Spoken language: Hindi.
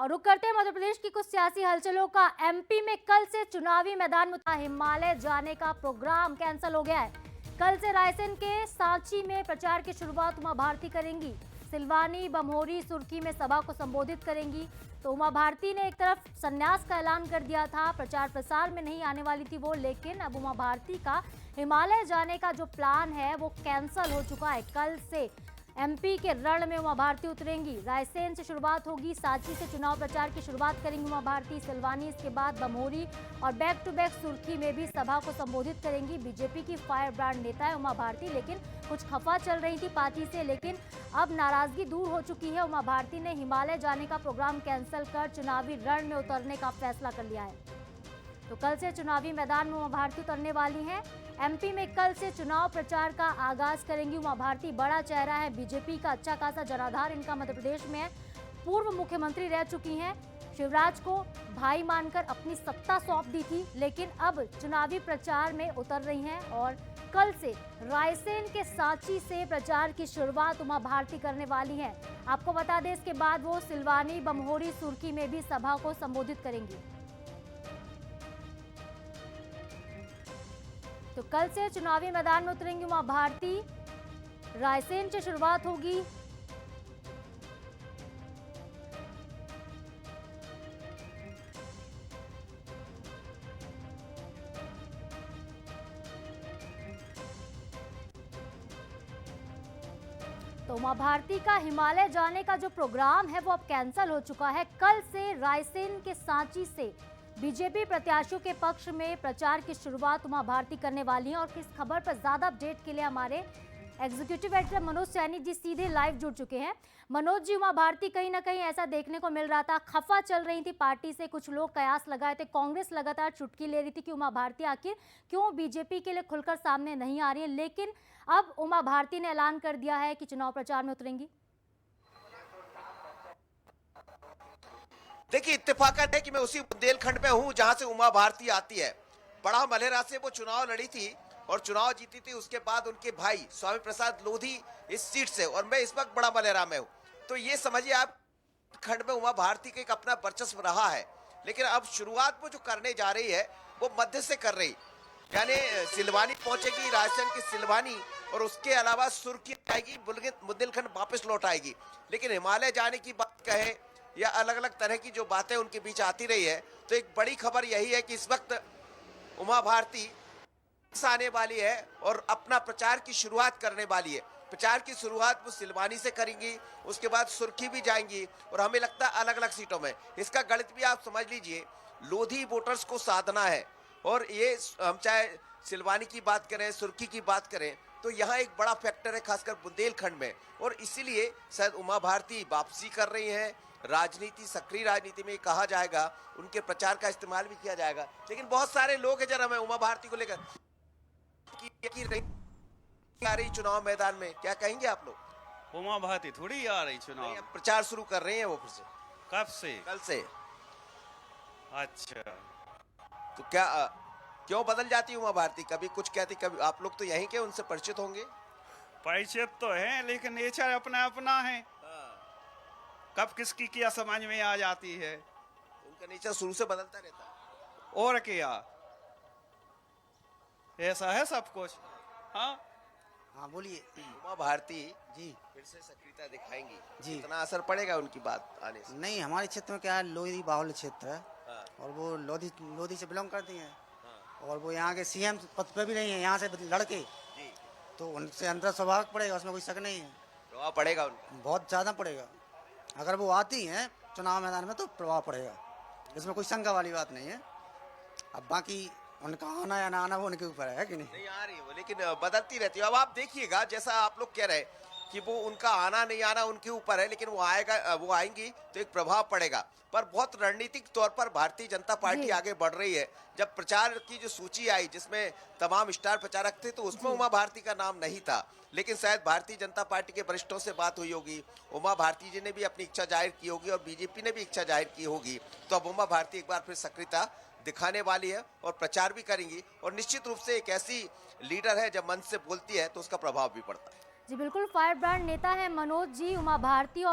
और रुक करते हैं मध्य प्रदेश की कुछ सियासी हलचलों का। एमपी में कल से चुनावी मैदान में हिमालय जाने का प्रोग्राम कैंसिल हो गया है। कल से रायसेन के सांची में प्रचार की शुरुआत उमा भारती करेंगी। सिलवानी, बमोरी, सुर्खी में सभा को संबोधित करेंगी। तो उमा भारती ने एक तरफ संन्यास का ऐलान कर दिया था, प्रचार प्रसार में नहीं आने वाली थी वो, लेकिन अब उमा भारती का हिमालय जाने का जो प्लान है वो कैंसिल हो चुका है। कल से एमपी के रण में उमा भारती उतरेंगी। रायसेन से शुरुआत होगी, सांची से चुनाव प्रचार की शुरुआत करेंगी उमा भारती, सिलवानी, इसके बाद बमोरी और बैक टू बैक सुर्खी में भी सभा को संबोधित करेंगी। बीजेपी की फायर ब्रांड नेता है उमा भारती, लेकिन कुछ खफा चल रही थी पार्टी से, लेकिन अब नाराजगी दूर हो चुकी है। उमा भारती ने हिमालय जाने का प्रोग्राम कैंसिल कर चुनावी रण में उतरने का फैसला कर लिया है। तो कल से चुनावी मैदान में उमा भारती उतरने वाली हैं। एमपी में कल से चुनाव प्रचार का आगाज करेंगी उमा भारती। बड़ा चेहरा है बीजेपी का, अच्छा खासा जनाधार इनका मध्य प्रदेश में है। पूर्व मुख्यमंत्री रह चुकी हैं, शिवराज को भाई मानकर अपनी सत्ता सौंप दी थी, लेकिन अब चुनावी प्रचार में उतर रही हैं और कल से रायसेन के सांची से प्रचार की शुरुआत उमा भारती करने वाली हैं। आपको बता दें, इसके बाद वो सिलवानी, बमोरी, सुर्खी में भी सभा को संबोधित करेंगी। तो कल से चुनावी मैदान में उतरेंगी उमा भारती। रायसेन से शुरुआत होगी। तो उमा भारती का हिमालय जाने का जो प्रोग्राम है वो अब कैंसिल हो चुका है। कल से रायसेन के सांची से बीजेपी प्रत्याशियों के पक्ष में प्रचार की शुरुआत उमा भारती करने वाली हैं। और इस खबर पर ज्यादा अपडेट के लिए हमारे एग्जीक्यूटिव एडिटर मनोज सैनी जी सीधे लाइव जुड़ चुके हैं। मनोज जी, उमा भारती कहीं ना कहीं ऐसा देखने को मिल रहा था, खफा चल रही थी पार्टी से, कुछ लोग कयास लगाए थे, कांग्रेस लगातार चुटकी ले रही थी कि उमा भारती आखिर क्यों बीजेपी के लिए खुलकर सामने नहीं आ रही है, लेकिन अब उमा भारती ने ऐलान कर दिया है कि चुनाव प्रचार में उतरेंगी। देखिए, इत्तेफाकत है कि मैं उसी बुंदेलखंड में हूं जहां से उमा भारती आती है। बड़ा मलेरा से वो चुनाव लड़ी थी और चुनाव जीती थी। उसके बाद उनके भाई स्वामी प्रसाद लोधी इस सीट से, और मैं इस वक्त बड़ा मलेरा में हूं। तो ये समझिए आप, खंड में उमा भारती का एक अपना वर्चस्व रहा है, लेकिन अब शुरुआत वो जो करने जा रही है वो मध्य से कर रही, यानी सिलवानी पहुंचेगी, रायसेन की सिलवानी, और उसके अलावा सुर्खी आएगी, बुंदेलखंड वापस लौट आएगी। लेकिन हिमालय जाने की बात कहे या अलग अलग तरह की जो बातें उनके बीच आती रही है, तो एक बड़ी खबर यही है कि इस वक्त उमा भारती आने वाली है और अपना प्रचार की शुरुआत करने वाली है। प्रचार की शुरुआत वो सिलवानी से करेंगी, उसके बाद सुर्खी भी जाएंगी, और हमें लगता है अलग अलग सीटों में। इसका गणित भी आप समझ लीजिए, लोधी वोटर्स को साधना है, और ये हम चाहे सिलवानी की बात करें, सुर्खी की बात करें, तो यहाँ एक बड़ा फैक्टर है खासकर बुंदेलखंड में, और इसीलिए शायद उमा भारती वापसी कर रही हैं। राजनीति, सक्रिय राजनीति में कहा जाएगा, उनके प्रचार का इस्तेमाल भी किया जाएगा। लेकिन बहुत सारे लोग हैं, जरा मैं उमा भारती को लेकर आ रही चुनाव मैदान में, क्या कहेंगे आप लोग? उमा भारती थोड़ी आ रही चुनाव, प्रचार शुरू कर रही हैं वो फिर से। कब से? कल से। अच्छा, तो क्या क्यों बदल जाती उमा भारती? कभी कुछ कहती, कभी आप लोग तो यहीं के, उनसे परिचित होंगे। परिचित तो है, लेकिन नेचर अपना अपना है। कब किसकी क्या समझ में आ जाती है, उनका नेचर शुरू से बदलता रहता है। और क्या, ऐसा है सब कुछ। हाँ हाँ, बोलिए। उमा भारती जी फिर से सक्रियता दिखाएंगी जी। इतना असर पड़ेगा उनकी बात आने से? नहीं, हमारे क्षेत्र में क्या है, लोधी बाहुल्य क्षेत्र है। हाँ। और वो लोधी से बिलोंग करती हैं। हाँ। और वो यहाँ के सीएम पद पे भी नहीं है, यहाँ से लड़के, जी। तो उनसे अंतर स्वभाव पड़ेगा, उसमें कोई शक नहीं है। प्रभाव पड़ेगा उनका, बहुत ज़्यादा पड़ेगा। अगर वो आती हैं चुनाव मैदान में तो प्रभाव पड़ेगा, इसमें कोई शंका वाली बात नहीं है। अब बाकी उनका आना या ना आना वो उनके ऊपर है कि नहीं आ रही है वो, लेकिन बदलती रहती है। अब आप देखिएगा, जैसा आप लोग कह रहे कि वो उनका आना नहीं आना उनके ऊपर है, लेकिन वो आएगा, वो आएंगी तो एक प्रभाव पड़ेगा। पर बहुत रणनीतिक तौर पर भारतीय जनता पार्टी आगे बढ़ रही है। जब प्रचार की जो सूची आई जिसमें तमाम स्टार प्रचारक थे, तो उसमें उमा भारती का नाम नहीं था, लेकिन शायद भारतीय जनता पार्टी के वरिष्ठों से बात हुई होगी, उमा भारती जी ने भी अपनी इच्छा जाहिर की होगी और बीजेपी ने भी इच्छा जाहिर की होगी। तो अब उमा भारती एक बार फिर सक्रियता दिखाने वाली है और प्रचार भी करेंगी, और निश्चित रूप से एक ऐसी लीडर है जब मन से बोलती है तो उसका प्रभाव भी पड़ता है। जी बिल्कुल, फायर ब्रांड नेता है मनोज जी उमा भारती। और